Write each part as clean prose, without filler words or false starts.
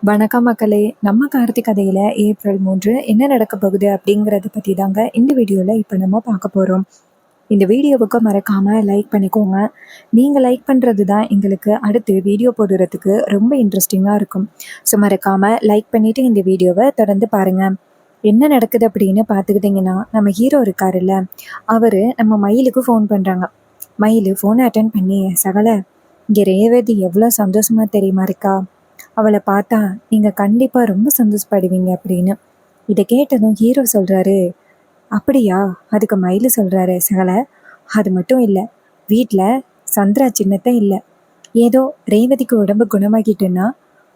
வணக்கம் மக்களே! நம்ம கார்த்திக் கதையில ஏப்ரல் 3 என்ன நடக்க போகுது அப்படிங்கிறத பத்தி தாங்க இந்த வீடியோல இப்ப நம்ம பார்க்க போறோம். இந்த வீடியோவுக்கு மறக்காம லைக் பண்ணிக்கோங்க. நீங்க லைக் பண்றது தான் எங்களுக்கு அடுத்து வீடியோ போடுறதுக்கு ரொம்ப இன்ட்ரெஸ்டிங்கா இருக்கும். ஸோ மறக்காம லைக் பண்ணிட்டு இந்த வீடியோவை தொடர்ந்து பாருங்க. என்ன நடக்குது அப்படின்னு பார்த்துக்கிட்டிங்கன்னா, நம்ம ஹீரோ இருக்காருல்ல, அவரு நம்ம மயிலுக்கு ஃபோன் பண்றாங்க. மயிலு ஃபோனை அட்டென்ட் பண்ணி, "சகல, இங்க ரேவதி எவ்வளோ சந்தோஷமா தெரியுமா இருக்கா? அவளை பார்த்தா நீங்க கண்டிப்பா ரொம்ப சந்தோஷப்படுவீங்க" அப்படின்னு. இதை கேட்டதும் ஹீரோ சொல்றாரு, "அப்படியா?" அதுக்கு மயிலு சொல்றாரு, "சகல, அது மட்டும் இல்லை, வீட்டில் சந்திரா சின்னத்தை இல்லை, ஏதோ ரேவதிக்கு உடம்பு குணமாகிட்டுன்னா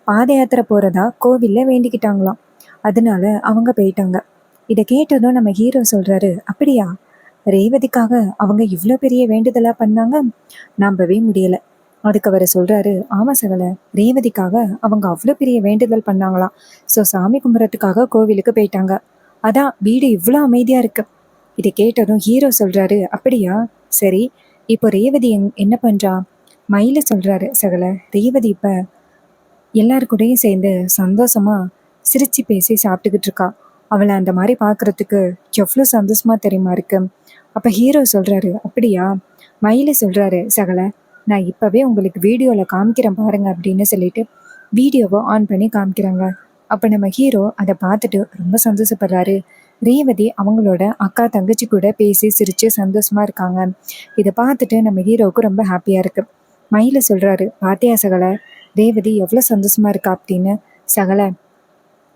பாத யாத்திரை போறதா கோவில்ல வேண்டிக்கிட்டாங்களாம், அதனால அவங்க போயிட்டாங்க." இதை கேட்டதும் நம்ம ஹீரோ சொல்றாரு, "அப்படியா? ரேவதிக்காக அவங்க இவ்வளோ பெரிய வேண்டுதலா பண்ணாங்க? நம்பவே முடியல." அதுக்கு அவர் சொல்றாரு, "ஆமா சகல, ரேவதிக்காக அவங்க அவ்வளோ பெரிய வேண்டுதல் பண்ணாங்களாம். ஸோ சாமி கும்பிட்றதுக்காக கோவிலுக்கு போயிட்டாங்க. அதான் வீடு இவ்வளோ அமைதியா இருக்கு." இதை கேட்டதும் ஹீரோ சொல்றாரு, "அப்படியா? சரி, இப்போ ரேவதி என்ன பண்றா?" மயில சொல்றாரு, "சகல, ரேவதி இப்ப எல்லாரு கூடயும் சேர்ந்து சந்தோஷமா சிரிச்சு பேசி சாப்பிட்டுக்கிட்டு இருக்கா. அவளை அந்த மாதிரி பார்க்கறதுக்கு எவ்வளோ சந்தோஷமா தெரியுமா இருக்கு." அப்ப ஹீரோ சொல்றாரு, "அப்படியா?" மயில சொல்றாரு, "சகல, நான் இப்பவே உங்களுக்கு வீடியோல காமிக்கிறேன் பாருங்க" அப்படின்னு சொல்லிட்டு வீடியோவை ஆன் பண்ணி காமிக்கிறாங்க. அப்ப நம்ம ஹீரோ அதை பார்த்துட்டு ரொம்ப சந்தோஷப்படுறாரு. ரேவதி அவங்களோட அக்கா தங்கச்சி கூட பேசி சிரிச்சு சந்தோஷமா இருக்காங்க. இதை பார்த்துட்டு நம்ம ஹீரோவுக்கு ரொம்ப ஹாப்பியா இருக்கு. மயில சொல்றாரு, "பாத்தியா சகல, ரேவதி எவ்வளோ சந்தோஷமா இருக்கா அப்படின்னு. சகல,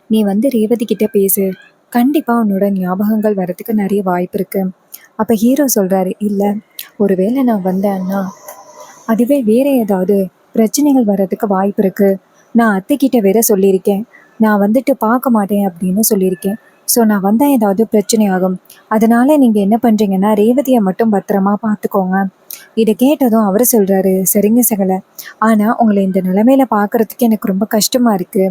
நீ வந்து ரேவதி கிட்ட பேசு, கண்டிப்பா உன்னோட ஞாபகங்கள் வரதுக்கு நிறைய வாய்ப்பு இருக்கு." அப்ப ஹீரோ சொல்றாரு, "இல்ல, ஒருவேளை நான் வந்தேன்னா அதுவே வேற ஏதாவது பிரச்சனைகள் வர்றதுக்கு வாய்ப்பு இருக்கு. நான் அத்தைக்கிட்ட வேற சொல்லியிருக்கேன், நான் வந்துட்டு பார்க்க மாட்டேன் அப்படின்னு சொல்லியிருக்கேன். ஸோ நான் வந்தா ஏதாவது பிரச்சனை ஆகும். அதனால நீங்க என்ன பண்றீங்கன்னா ரேவதியை மட்டும் பத்திரமா பார்த்துக்கோங்க." இதை கேட்டதும் அவர் சொல்றாரு, "சரிங்க சகல, ஆனா உங்களை இந்த நிலைமையில பார்க்கறதுக்கு எனக்கு ரொம்ப கஷ்டமா இருக்கு.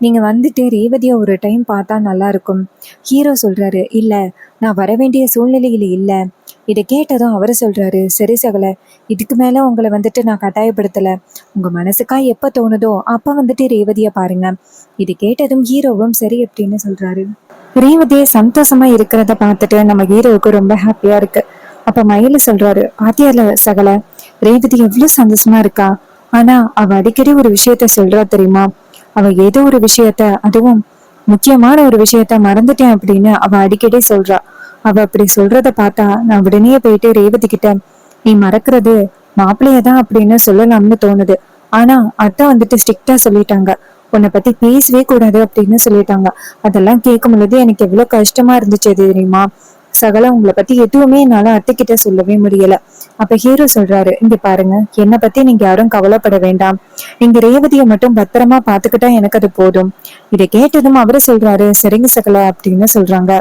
நீங்க வந்துட்டு ரேவதியை ஒரு டைம் பார்த்தா நல்லா இருக்கும்." ஹீரோ சொல்றாரு, "இல்ல, நான் வர வேண்டிய சூழ்நிலையில இல்லை." இதை கேட்டதும் அவர் சொல்றாரு, "சரி சகல, இதுக்கு மேல உங்களை வந்துட்டு நான் கட்டாயப்படுத்தல. உங்க மனசுக்கா எப்ப தோணுதோ அப்ப வந்துட்டு ரேவதியை பாருங்க." இது கேட்டதும் ஹீரோவும் சரி அப்படின்னு சொல்றாரு. ரேவதியை சந்தோஷமா இருக்கிறத பார்த்துட்டு நம்ம ஹீரோவுக்கு ரொம்ப ஹாப்பியா இருக்கு. அப்ப மயில சொல்றாரு, "பாத்தியால சகல, ரேவதி எவ்வளவு சந்தோஷமா இருக்கா. ஆனா அவ அடிக்கடி ஒரு விஷயத்த சொல்றா தெரியுமா? அவ ஏதோ ஒரு விஷயத்த, அதுவும் முக்கியமான ஒரு விஷயத்த மறந்துட்டேன் அப்படின்னு அவ அடிக்கடி சொல்றா. அவ அப்படி சொல்றத பார்த்தா நான் உடனே போயிட்டு ரேவதி கிட்ட, நீ மறக்கிறது மாப்பிள்ளையதான் அப்படின்னு சொல்லலாம்னு தோணுது. ஆனா அத்தை வந்துட்டு ஸ்ட்ரிக்டா சொல்லிட்டாங்க, உன்னை பத்தி பேசவே கூடாது அப்படின்னு சொல்லிட்டாங்க. அதெல்லாம் கேட்கும் பொழுது எனக்கு எவ்வளவு கஷ்டமா இருந்துச்சு தெரியுமா சகல, உங்களை பத்தி எதுவுமே என்னால அத்தைக்கிட்ட சொல்லவே முடியல." அப்ப ஹீரோ சொல்றாரு, "இங்க பாருங்க, என்னை பத்தி நீங்க யாரும் கவலைப்பட வேண்டாம். நீங்க ரேவதியை மட்டும் பத்திரமா பாத்துக்கிட்டா எனக்கு அது போதும்." இதை கேட்டதும் அவரு சொல்றாரு, "சரிங்க சகல" அப்படின்னு சொல்றாங்க.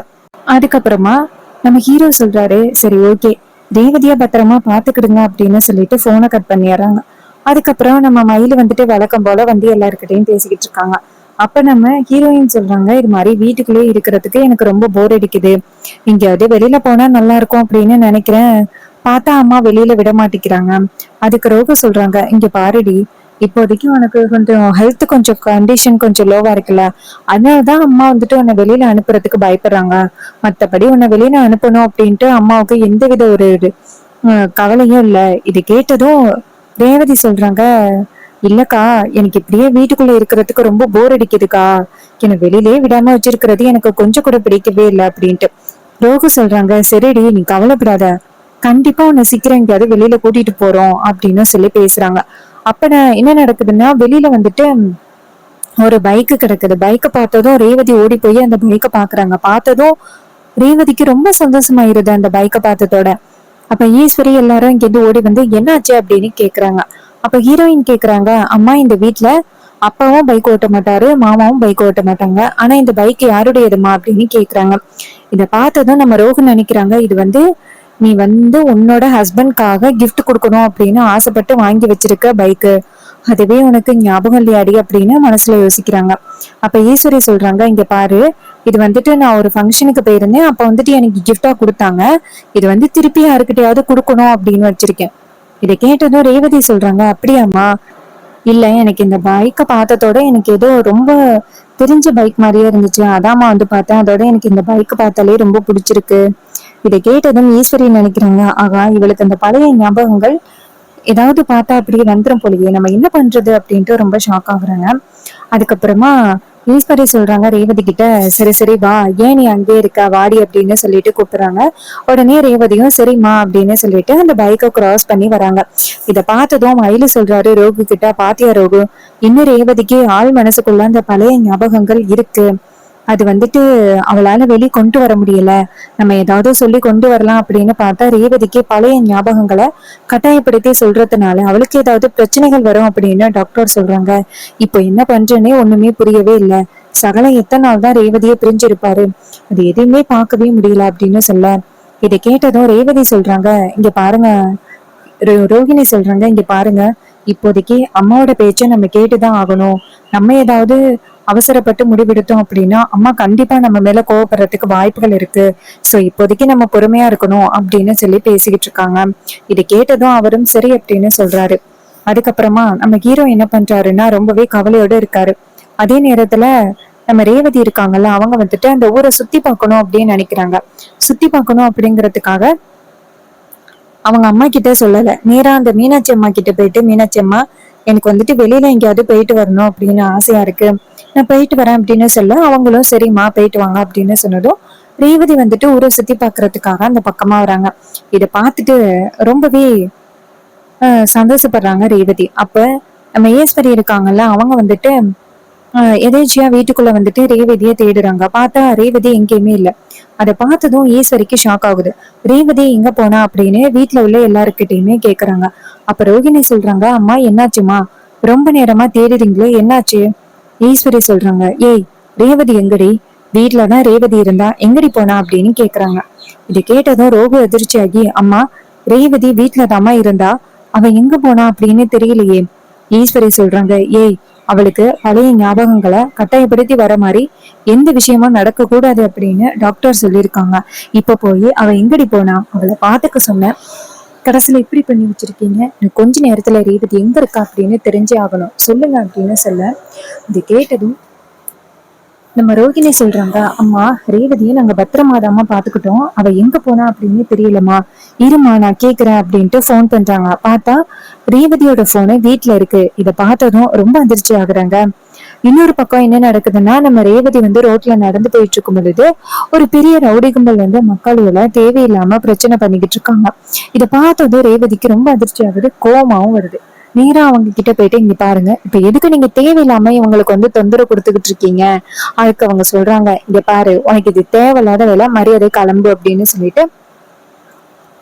அதுக்கப்புறமா நம்ம ஹீரோ சொல்றாரு, "சரி ஓகே, ரேவதியா பத்திரமா பாத்துக்கிடுங்க" அப்படின்னு சொல்லிட்டு போனை கட் பண்ணிடுறாங்க. அதுக்கப்புறம் நம்ம மயில வந்துட்டு வழக்கம் போல வந்து எல்லாருக்கிட்டையும் பேசிக்கிட்டு இருக்காங்க. அப்ப நம்ம ஹீரோயின் சொல்றாங்க, "இது மாதிரி வீட்டுக்குள்ளேயே இருக்கிறதுக்கு எனக்கு ரொம்ப போர் அடிக்குது, எங்கேயாவது வெளியில போனா நல்லா இருக்கும் அப்படின்னு நினைக்கிறேன். பார்த்தா அம்மா வெளியில விட மாட்டேங்கிறாங்க." அதுக்கு ரோகு சொல்றாங்க, "இங்க பாருடி, இப்போதைக்கு உனக்கு கொஞ்சம் ஹெல்த் கொஞ்சம் கண்டிஷன் கொஞ்சம் லோவா இருக்குல்ல, அதனாலதான் அம்மா வந்துட்டு உன்னை வெளியில அனுப்புறதுக்கு பயப்படுறாங்க. மத்தபடி உன்னை வெளியில அனுப்பணும் அப்படின்ட்டு அம்மாவுக்கு எந்தவித ஒரு கவலையும் இல்ல." இது கேட்டதும் ரேவதி சொல்றாங்க, "இல்லக்கா, எனக்கு இப்படியே வீட்டுக்குள்ள இருக்கிறதுக்கு ரொம்ப போர் அடிக்குதுக்கா, என்னை வெளியிலே விடாம வச்சிருக்கிறது எனக்கு கொஞ்சம் கூட பிடிக்கவே இல்லை" அப்படின்ட்டு. ரோகு சொல்றாங்க, "சரிடி, நீ கவலைப்படாத, கண்டிப்பா உன்னை சீக்கிரம் எங்கேயாவது வெளியில கூட்டிட்டு போறோம்" அப்படின்னு சொல்லி பேசுறாங்க. அப்ப என்ன நடக்குதுன்னா, வெளியில வந்துட்டு ஒரு பைக்கு கிடக்குது. பைக்கை பார்த்ததும் ரேவதி ஓடி போய் அந்த பைக்கை பாக்குறாங்க. பார்த்ததும் ரேவதிக்கு ரொம்ப சந்தோஷமாயிருது அந்த பைக்கை பார்த்ததோட. அப்ப ஈஸ்வரி எல்லாரும் இங்கிருந்து ஓடி வந்து என்னாச்சு அப்படின்னு கேக்குறாங்க. அப்ப ஹீரோயின் கேக்குறாங்க, "அம்மா, இந்த வீட்ல அப்பாவும் பைக் ஓட்ட மாட்டாரு, மாமாவும் பைக் ஓட்ட மாட்டாங்க, ஆனா இந்த பைக் யாருடையதுமா?" அப்படின்னு கேக்குறாங்க. இத பார்த்ததும் நம்ம ரோஹன் நினைக்கிறாங்க, இது வந்து நீ வந்து உன்னோட ஹஸ்பண்ட்காக கிஃப்ட் கொடுக்கணும் அப்படின்னு ஆசைப்பட்டு வாங்கி வச்சிருக்க பைக்கு, அதுவே உனக்கு ஞாபகம் இல்லையாடி அப்படின்னு மனசுல யோசிக்கிறாங்க. அப்ப ஈஸ்வரி சொல்றாங்க, "இங்க பாரு, இது வந்துட்டு நான் ஒரு ஃபங்க்ஷனுக்கு போயிருந்தேன், அப்ப வந்துட்டு எனக்கு கிஃப்டா கொடுத்தாங்க, இது வந்து திருப்பி யாருக்கிட்டையாவது கொடுக்கணும் அப்படின்னு வச்சிருக்கேன்." இதை கேட்டதும் ரேவதி சொல்றாங்க, "அப்படியாம்மா, இல்ல எனக்கு இந்த பைக்கை பார்த்ததோட எனக்கு ஏதோ ரொம்ப தெரிஞ்ச பைக் மாதிரியே இருந்துச்சு, அதாம்மா வந்து பார்த்தேன். அதோட எனக்கு இந்த பைக் பார்த்தாலே ரொம்ப பிடிச்சிருக்கு. இதை கேட்டதும் ஈஸ்வரி நினைக்கிறாங்க, ஆகா இவளுக்கு அந்த பழைய ஞாபகங்கள் ஏதாவது பார்த்தா அப்படியே வந்துரும் போலயே, நம்ம என்ன பண்றது அப்படின்ட்டு ரொம்ப ஷாக் ஆகுறாங்க. அதுக்கப்புறமா ஈஸ்வரி சொல்றாங்க ரேவதி கிட்ட, சரி சரி வா, ஏன் நீ அங்கே இருக்க, வாடி அப்படின்னு சொல்லிட்டு கூப்பிடுறாங்க. உடனே ரேவதியும் சரிம்மா அப்படின்னு சொல்லிட்டு அந்த பைக்கை கிராஸ் பண்ணி வராங்க. இதை பார்த்ததும் மயிலு சொல்றாரு ரோகு கிட்ட, பாத்தியா ரோகு, இன்னும் ரேவதிக்கு ஆள் மனசுக்குள்ள அந்த பழைய ஞாபகங்கள் இருக்கு, அது வந்துட்டு அவளால வெளி கொண்டு வர முடியல, நம்ம ஏதாவது சொல்லி கொண்டு வரலாம் அப்படின்னு பார்த்தா ரேவதிக்கு பழைய ஞாபகங்களை கட்டாயப்படுத்தி சொல்றதுனால அவளுக்கு ஏதாவது பிரச்சனைகள் வரும் அப்படின்னு டாக்டர் சொல்றாங்க. இப்போ என்ன பண்றேன்னே ஒண்ணுமே புரியவே இல்லை. சகல எத்தனை நாள் தான் ரேவதியை பிரிஞ்சிருப்பாரு, அது எதையுமே பார்க்கவே முடியல அப்படின்னு சொல்ல, இதை கேட்டதும் ரேவதி சொல்றாங்க, இங்க பாருங்க, ரோகிணி சொல்றாங்க, இங்க பாருங்க, இப்போதைக்கு அம்மாவோட பேச்சை நம்ம கேட்டுதான் ஆகணும். நம்ம ஏதாவது அவசரப்பட்டு முடிவெடுத்தோம் அப்படின்னா அம்மா கண்டிப்பா நம்ம மேல கோவப்படுறதுக்கு வாய்ப்புகள் இருக்கு. சோ இப்போதைக்கு நம்ம பொறுமையா இருக்கணும் அப்படின்னு சொல்லி பேசிக்கிட்டு இருக்காங்க. இதை கேட்டதும் அவரும் சரி அப்படின்னு சொல்றாரு. அதுக்கப்புறமா நம்ம ஹீரோ என்ன பண்றாருன்னா ரொம்பவே கவலையோட இருக்காரு. அதே நேரத்துல நம்ம ரேவதி இருக்காங்கல்ல, அவங்க வந்துட்டு அந்த ஊரை சுத்தி பார்க்கணும் அப்படின்னு நினைக்கிறாங்க. சுத்தி பார்க்கணும் அப்படிங்கிறதுக்காக அவங்க அம்மா கிட்ட சொல்லல, நேரா அந்த மீனாட்சி அம்மா கிட்ட போயிட்டு, மீனாட்சி அம்மா எனக்கு வந்துட்டு வெளியில எங்கேயாவது போயிட்டு வரணும் அப்படின்னு ஆசையா இருக்கு, நான் போயிட்டு வரேன் அப்படின்னு சொல்ல, அவங்களும் சரிம்மா போயிட்டு வாங்க அப்படின்னு சொன்னதும் ரேவதி வந்துட்டு ஊரை சுத்தி பாக்குறதுக்காக அந்த பக்கமா வராங்க. இதை பார்த்துட்டு ரொம்பவே சந்தோஷப்படுறாங்க ரேவதி. அப்ப நம்ம ஈஸ்வரி இருக்காங்கல்ல, அவங்க வந்துட்டு எதேச்சியா வீட்டுக்குள்ள வந்துட்டு ரேவதியை தேடுறாங்க. பார்த்தா ரேவதி எங்கேயுமே இல்ல. அதை பார்த்ததும் ஈஸ்வரிக்கு ஷாக் ஆகுது. ரேவதி எங்க போனா அப்படின்னு வீட்டுல உள்ள எல்லாருக்கிட்டையுமே கேக்குறாங்க. அப்ப ரோகிணி சொல்றாங்க, அம்மா என்னாச்சுமா, ரொம்ப நேரமா தேடுறீங்களே, என்னாச்சு? ஈஸ்வரி சொல்றாங்க, ஏய் ரேவதி எங்கடி, வீட்டுலதான் ரேவதி இருந்தா, எங்கடி போனா அப்படின்னு கேக்குறாங்க. இது கேட்டதும் ரோகு எதிர்ச்சியாகி, அம்மா ரேவதி வீட்டுலதாம்மா இருந்தா, அவ எங்க போனா அப்படின்னு தெரியலையே. ஈஸ்வரி சொல்றாங்க, ஏய் அவளுக்கு பழைய ஞாபகங்களை கட்டாயப்படுத்தி வர மாதிரி எந்த விஷயமும் நடக்க கூடாது அப்படின்னு டாக்டர் சொல்லியிருக்காங்க. இப்ப போய் அவ எங்கடி போனா, அவளை பாத்துக்க சொன்ன, கடைசியில இப்படி பண்ணி வச்சிருக்கீங்க, கொஞ்ச நேரத்துல ரேவதி எங்க இருக்கா அப்படின்னு தெரிஞ்சே ஆகணும், சொல்லுங்க அப்படின்னு சொல்ல, இது கேட்டதும் நம்ம ரோகிணி சொல்றாங்க, அம்மா ரேவதியை நாங்க பத்திரமாதாமா பாத்துக்கிட்டோம், அவ எங்க போனா அப்படின்னு தெரியலம்மா, இருமா நான் கேக்குறேன் அப்படின்ட்டு போன் பண்றாங்க. பார்த்தா ரேவதியோட போனு வீட்டுல இருக்கு. இதை பார்த்ததும் ரொம்ப அதிர்ச்சி ஆகுறாங்க. இன்னொரு பக்கம் என்ன நடக்குதுன்னா, நம்ம ரேவதி வந்து ரோட்ல நடந்து போயிட்டு இருக்கும் பொழுது ஒரு பெரிய ரவுடி கும்பல் வந்து மக்களோட தேவையில்லாம பிரச்சனை பண்ணிக்கிட்டு இருக்காங்க. இதை பார்த்ததும் ரேவதிக்கு ரொம்ப அதிர்ச்சி ஆகுது, கோவமாவும் வருது. நேரா அவங்க கிட்ட போயிட்டு, இங்க பாருங்க, இப்ப எதுக்கு நீங்க தேவையில்லாம இவங்களுக்கு வந்து தொந்தரவு கொடுத்துக்கிட்டு இருக்கீங்க? அதுக்கு அவங்க சொல்றாங்க, இங்க பாரு, உனக்கு இது தேவையில்லாத வேலை, மரியாதை கிளம்பு அப்படின்னு சொல்லிட்டு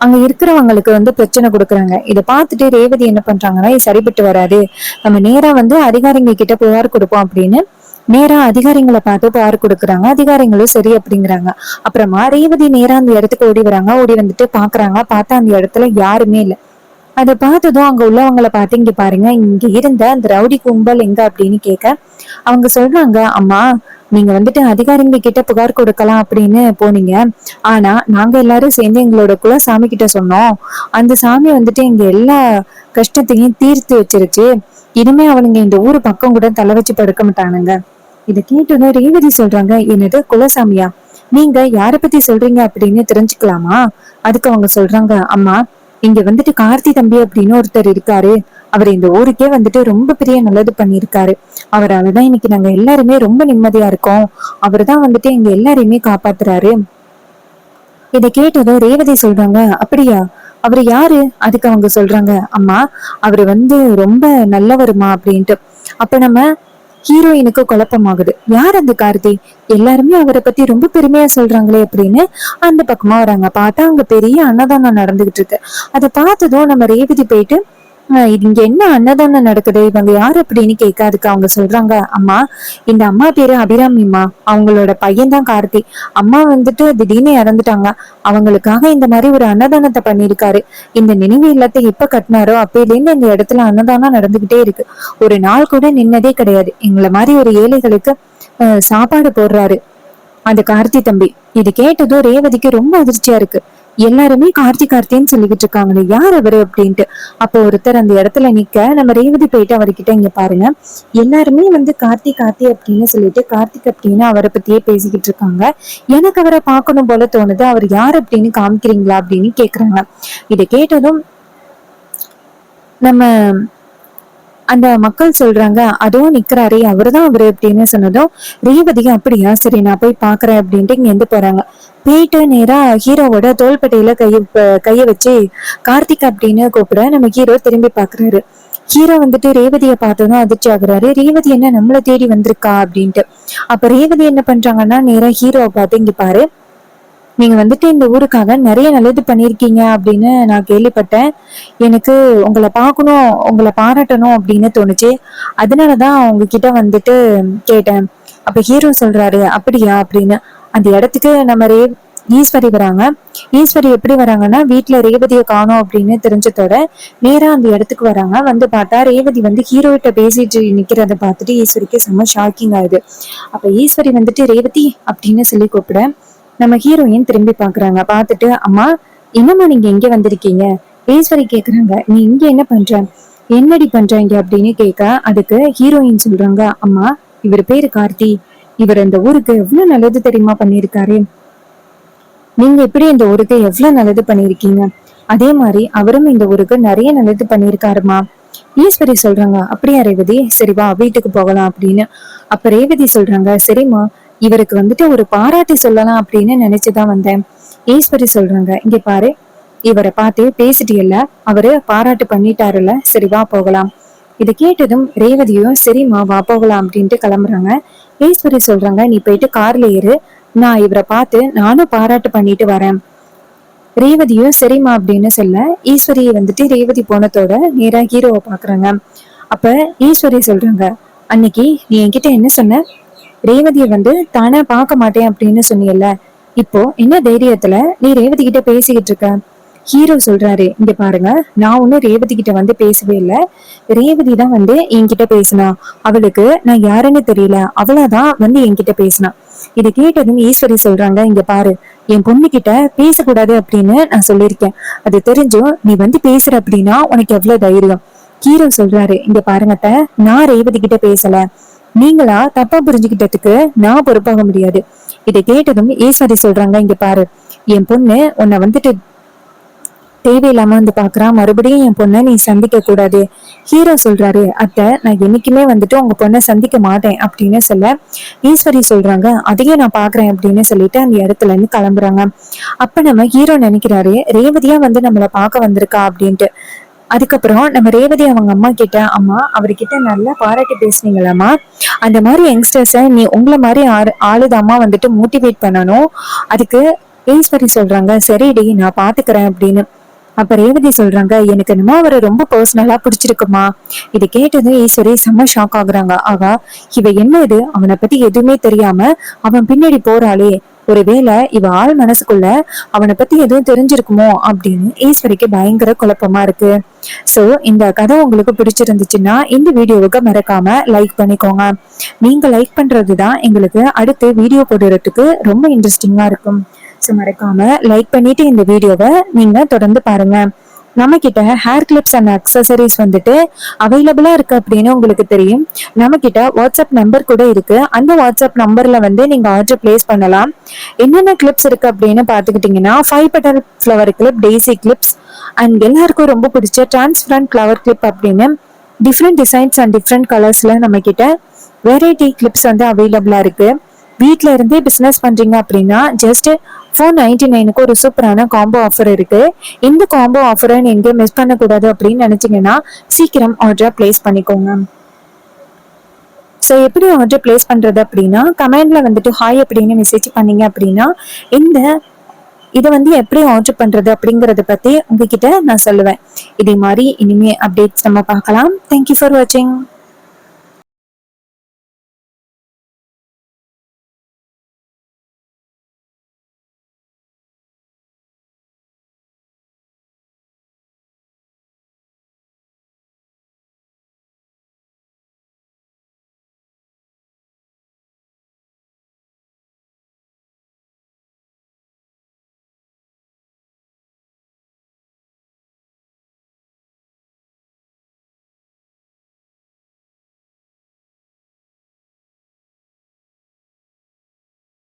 அங்க இருக்கிறவங்களுக்கு வந்து பிரச்சனை கொடுக்குறாங்க. இதை பார்த்துட்டு ரேவதி என்ன பண்றாங்கன்னா, இது சரிப்பட்டு வராது, நம்ம நேரா வந்து அதிகாரிங்க கிட்ட புகார் கொடுப்போம் அப்படின்னு நேரா அதிகாரிங்களை பார்த்து புகார் கொடுக்குறாங்க. அதிகாரிகளும் சரி அப்படிங்கிறாங்க. அப்புறமா ரேவதி நேரா அந்த இடத்துக்கு ஓடி வராங்க. ஓடி வந்துட்டு பாக்குறாங்க. பார்த்தா அந்த இடத்துல யாருமே இல்லை. அதை பார்த்ததும் அங்க உள்ளவங்களை பார்த்து, இங்க பாருங்க, இங்க இருந்த அந்த ரவுடி கும்பல் எங்க அப்படின்னு கேட்க, அவங்க சொல்றாங்க, அம்மா நீங்க வந்துட்டு அதிகாரிங்க கிட்ட புகார் கொடுக்கலாம் அப்படின்னு போனீங்க, ஆனா நாங்க எல்லாரும் சேர்ந்து எங்களோட குலசாமி கிட்ட சொன்னோம், அந்த சாமி வந்துட்டு எங்க எல்லா கஷ்டத்தையும் தீர்த்து வச்சிருச்சு, இனிமே அவனுங்க இந்த ஊரு பக்கம் கூட தலை வச்சு படுக்க மாட்டானுங்க. இதை கேட்டதும் ரேவதி சொல்றாங்க, என்னது குலசாமியா, நீங்க யார பத்தி சொல்றீங்க அப்படின்னு தெரிஞ்சுக்கலாமா? அதுக்கு அவங்க சொல்றாங்க, அம்மா இங்க வந்துட்டு கார்த்தி தம்பி அப்படின்னு ஒருத்தர் இருக்காரு, அவர் இந்த ஊருக்கே வந்துட்டு ரொம்ப பெரிய நல்லது பண்ணியிருக்காரு, அவராலதான் இன்னைக்கு நாங்க எல்லாருமே ரொம்ப நிம்மதியா இருக்கோம், அவர்தான் வந்துட்டு எங்க எல்லாரையுமே காப்பாத்துறாரு. இதை கேட்டதும் ரேவதி சொல்றாங்க, அப்படியா, அவரு யாரு? அதுக்கு அவங்க சொல்றாங்க, அம்மா அவரு வந்து ரொம்ப நல்லவருமா அப்படின்ட்டு. அப்ப நம்ம ஹீரோயினுக்கு குழப்பமாகுது, யார் அந்த கார்த்தி, எல்லாருமே அவரை பத்தி ரொம்ப பெருமையா சொல்றாங்களே அப்படின்னு அந்த பக்கமா வராங்க. பார்த்தா அங்க பெரிய அன்னதானம் நடந்துகிட்டு இருக்கு. அதை பார்த்ததும் நம்ம ரேவதி போயிட்டு, இது இங்க என்ன அன்னதானம் நடக்குது, இவங்க யாரு அப்படின்னு கேட்க, அதுக்கு அவங்க சொல்றாங்க, அம்மா இந்த அம்மா பேரு அபிராமிம்மா, அவங்களோட பையன் தான் கார்த்தி, அம்மா வந்துட்டு திடீர்னு இறந்துட்டாங்க, அவங்களுக்காக இந்த மாதிரி ஒரு அன்னதானத்தை பண்ணிருக்காரு, இந்த நினைவு இல்லத்தை எப்ப கட்டினாரோ அப்பையிலேருந்து இந்த இடத்துல அன்னதானம் நடந்துகிட்டே இருக்கு, ஒரு நாள் கூட நின்னதே கிடையாது, எங்களை மாதிரி ஒரு ஏழைகளுக்கு சாப்பாடு போடுறாரு அந்த கார்த்தி தம்பி. இது கேட்டதும் ரேவதிக்கு ரொம்ப அதிர்ச்சியா இருக்கு. எல்லாருமே கார்த்தின்னு சொல்லிக்கிட்டு இருக்காங்களே, யார் அவரு அப்படின்ட்டு. அப்போ ஒருத்தர் அந்த இடத்துல நிக்க நம்ம ரேவதி போயிட்டு அவர்கிட்ட, இங்க பாருங்க, எல்லாருமே வந்து கார்த்தி அப்படின்னு சொல்லிட்டு கார்த்திக் அப்படின்னு அவரை பத்தியே பேசிக்கிட்டு இருக்காங்க. எனக்கு அவரை பார்க்கணும் போல தோணுது, அவர் யார் அப்படின்னு காமிக்கிறீங்களா அப்படின்னு கேக்குறாங்க. இதை கேட்டதும் நம்ம அந்த மக்கள் சொல்றாங்க, அதுவும் நிக்கிறாரே அவருதான் அவரு அப்படின்னு சொன்னதும் ரேவதியும், அப்படியா, சரி நான் போய் பாக்குறேன் அப்படின்ட்டு இங்க இருந்து போறாங்க. போயிட்டு நேரா ஹீரோவோட தோள்பட்டையில கைய வச்சு கார்த்திக் அப்படின்னு கூப்பிட நம்ம ஹீரோ திரும்பி பாக்குறாரு. ஹீரோ வந்துட்டு ரேவதியை பார்த்ததும் அதிர்ச்சி ஆகுறாரு. ரேவதி என்ன நம்மளை தேடி வந்திருக்கா அப்படின்ட்டு. அப்ப ரேவதி என்ன பண்றாங்கன்னா, நேரா ஹீரோவை பார்த்து, இங்க பாரு, நீங்க வந்துட்டு இந்த ஊருக்காக நிறைய நல்லது பண்ணிருக்கீங்க அப்படின்னு நான் கேள்விப்பட்டேன். எனக்கு உங்களை பார்க்கணும், உங்களை பாராட்டணும் அப்படின்னு தோணுச்சு. அதனாலதான் உங்ககிட்ட வந்துட்டு கேட்டேன். அப்ப ஹீரோ சொல்றாரு, அப்படியா அப்படின்னு. அந்த இடத்துக்கு நம்ம ஈஸ்வரி வராங்க. ஈஸ்வரி எப்படி வராங்கன்னா, வீட்டுல ரேவதியை காணோம் அப்படின்னு தெரிஞ்சதோட நேரா அந்த இடத்துக்கு வராங்க. வந்து பார்த்தா ரேவதி வந்து ஹீரோ கிட்ட பேசிட்டு நிக்கிறத பார்த்துட்டு ஈஸ்வரிக்கு செம்ம ஷாக்கிங் ஆகுது. அப்ப ஈஸ்வரி வந்துட்டு ரேவதி அப்படின்னு சொல்லி கூப்பிட நம்ம ஹீரோயின் திரும்பி பாக்குறாங்க. பார்த்துட்டு, அம்மா, என்னம்மா நீங்க எங்க வந்திருக்கீங்க? ஈஸ்வரி கேக்குறாங்க, நீ இங்க என்ன பண்ற, என்னடி பண்றீங்க அப்படின்னு கேட்க, அதுக்கு ஹீரோயின் சொல்றாங்க, அம்மா, இவர் பேரு கார்த்தி, இவர் இந்த ஊருக்கு எவ்வளவு நல்லது தெரியுமா பண்ணிருக்காரு. நீங்க எப்படி இந்த ஊருக்கு எவ்வளவு நல்லது பண்ணிருக்கீங்க, அதே மாதிரி அவரும் இந்த ஊருக்கு நிறைய நல்லது பண்ணிருக்காருமா. ஈஸ்வரி சொல்றாங்க, அப்படியா ரேவதி, சரி வா வீட்டுக்கு போகலாம் அப்படின்னு. அப்ப ரேவதி சொல்றாங்க, சரிம்மா, இவருக்கு வந்துட்டு ஒரு பாராட்டி சொல்லலாம் அப்படின்னு நினைச்சுதான் வந்தேன். ஈஸ்வரி சொல்றாங்க, இங்க பாரு, இவரை பார்த்து பேசிட்டியல்ல, அவரு பாராட்டு பண்ணிட்டாருல, சரி வா போகலாம். இதை கேட்டதும் ரேவதியும், சரிம்மா வா போகலாம் அப்படின்ட்டு கிளம்புறாங்க. ஈஸ்வரி சொல்றாங்க, நீ போயிட்டு கார்ல ஏறு, நான் இவரை பார்த்து நானும் பாராட்டு பண்ணிட்டு வரேன். ரேவதியும் சரிம்மா அப்படின்னு சொல்ல, ஈஸ்வரி வந்துட்டு ரேவதி போனதோட நேரா ஹீரோவை பாக்குறாங்க. அப்ப ஈஸ்வரி சொல்றாங்க, அன்னைக்கு நீ என்கிட்ட என்ன சொன்ன, ரேவதிய வந்து தானே பார்க்க மாட்டேன் அப்படின்னு சொன்னியல்ல, இப்போ என்ன தைரியத்துல நீ ரேவதி கிட்ட பேசிக்கிட்டு இருக்க. ஹீரோ சொல்றாரு, இங்க பாருங்க, நான் ஒன்னும் ரேவதி கிட்ட வந்து பேசவே இல்லை, ரேவதி தான் வந்து என்கிட்ட பேசினா, அவளுக்கு நான் யாருன்னு தெரியல, அவளாதான் வந்து என்கிட்ட பேசினா. இதை கேட்டதும் ஈஸ்வரி சொல்றாங்க, இங்க பாரு, என் பொண்ணு கிட்ட பேசக்கூடாது அப்படின்னு நான் சொல்லியிருக்கேன், அது தெரிஞ்சும் நீ வந்து பேசுற அப்படின்னா உனக்கு எவ்வளவு தைரியம். ஹீரோ சொல்றாரு, இங்க பாருங்கட்ட, நான் ரேவதி கிட்ட பேசல, நீங்களா தப்பா புரிஞ்சுக்கிட்டதுக்கு நான் பொறுப்பாக முடியாது. இதை கேட்டதும் ஈஸ்வரி சொல்றாங்க, இங்க பாரு, என் பொண்ணு உன்னை வந்துட்டு தேவையில்லாம வந்து பாக்குறா, மறுபடியும் என் பொண்ணை நீ சந்திக்க கூடாது. ஹீரோ சொல்றாரு, அத்தை, நான் என்னைக்குமே வந்துட்டு உங்க பொண்ணை சந்திக்க மாட்டேன் அப்படின்னு சொல்ல, ஈஸ்வரி சொல்றாங்க, அதையும் நான் பாக்குறேன் அப்படின்னு சொல்லிட்டு அந்த இடத்துல இருந்து கிளம்புறாங்க. அப்ப நம்ம ஹீரோ நினைக்கிறாரு, ரேவதியா வந்து நம்மள பார்க்க வந்திருக்கா அப்படின்ட்டு. அதுக்கப்புறம் நம்ம ரேவதி அவங்க அம்மா கிட்ட, அம்மா, அவர்கிட்ட நல்லா பாராட்டி பேசுனீங்களாம்மா, அந்த மாதிரி யங்ஸ்டர்ஸை நீ உங்களை மாதிரி ஆளுதாம்மா வந்துட்டு மோட்டிவேட் பண்ணணும். அதுக்கு ஈஸ்வரி சொல்றாங்க, சரிடி நான் பாத்துக்கிறேன் அப்படின்னு. அப்ப ரேவதி சொல்றாங்க, எனக்கு என்னமோ அவரை ரொம்ப பர்சனலா பிடிச்சிருக்குமா. இதை கேட்டது ஈஸ்வரி செம்ம ஷாக் ஆகுறாங்க. ஆகா, இவ என்ன இது, அவனை பத்தி எதுவுமே தெரியாம அவன் பின்னாடி போறாளே, ஒருவேளை இவ ஆள் மனசுக்குள்ள அவனை பத்தி எதுவும் தெரிஞ்சிருக்குமோ அப்படின்னு ஈஸ்வரிக்கு பயங்கர குழப்பமா இருக்கு. சோ இந்த கதை உங்களுக்கு பிடிச்சிருந்துச்சுன்னா இந்த வீடியோவுக்கு மறக்காம லைக் பண்ணிக்கோங்க. நீங்க லைக் பண்றதுதான் எங்களுக்கு அடுத்து வீடியோ போடுறதுக்கு ரொம்ப இன்ட்ரெஸ்டிங்கா இருக்கும். ஸோ மறக்காம லைக் பண்ணிட்டு இந்த வீடியோவை நீங்க தொடர்ந்து பாருங்க. நம்ம கிட்ட ஹேர் கிளிப்ஸ் அண்ட் அக்சசரிஸ் வந்துட்டு அவைலபிளா இருக்கு அப்படின்னு உங்களுக்கு தெரியும். நம்ம கிட்ட வாட்ஸ்அப் நம்பர் கூட இருக்கு. அந்த வாட்ஸ்அப் நம்பர்ல வந்து நீங்க ஆர்டர் பிளேஸ் பண்ணலாம். என்னென்ன கிளிப்ஸ் இருக்கு அப்படின்னு பாத்துக்கிட்டீங்கன்னா, 5 petal flower clip, daisy clips and எல்லாருக்கும் ரொம்ப பிடிச்ச டிரான்ஸ்பரண்ட் ஃபிளவர் கிளிப் அப்படின்னு டிஃப்ரெண்ட் டிசைன்ஸ் அண்ட் டிஃப்ரெண்ட் கலர்ஸ்ல நம்ம கிட்ட வெரைட்டி கிளிப்ஸ் வந்து அவைலபிளா இருக்கு. வீட்ல இருந்தே பிசினஸ் பண்றீங்க அப்படின்னா ஜஸ்ட் 499க்கு ஒரு சூப்பரான காம்போ ஆஃபர் இருக்கு. இந்த காம்போ ஆஃபரை நீங்க மிஸ் பண்ணக்கூடாது அப்படின்னு நினைச்சீங்கன்னா சீக்கிரம் ஆர்டர் பிளேஸ் பண்ணிக்கோங்க. ஸோ எப்படி ஆர்டர் பிளேஸ் பண்றது அப்படின்னா, கமெண்ட்ல வந்துட்டு ஹாய் அப்படின்னு மெசேஜ் பண்ணீங்க அப்படின்னா இதை வந்து எப்படி ஆர்டர் பண்றது அப்படிங்கறத பத்தி உங்ககிட்ட நான் சொல்லுவேன். இதே மாதிரி இனிமே அப்டேட்ஸ் நம்ம பார்க்கலாம். தேங்க்யூ ஃபார் வாட்சிங்.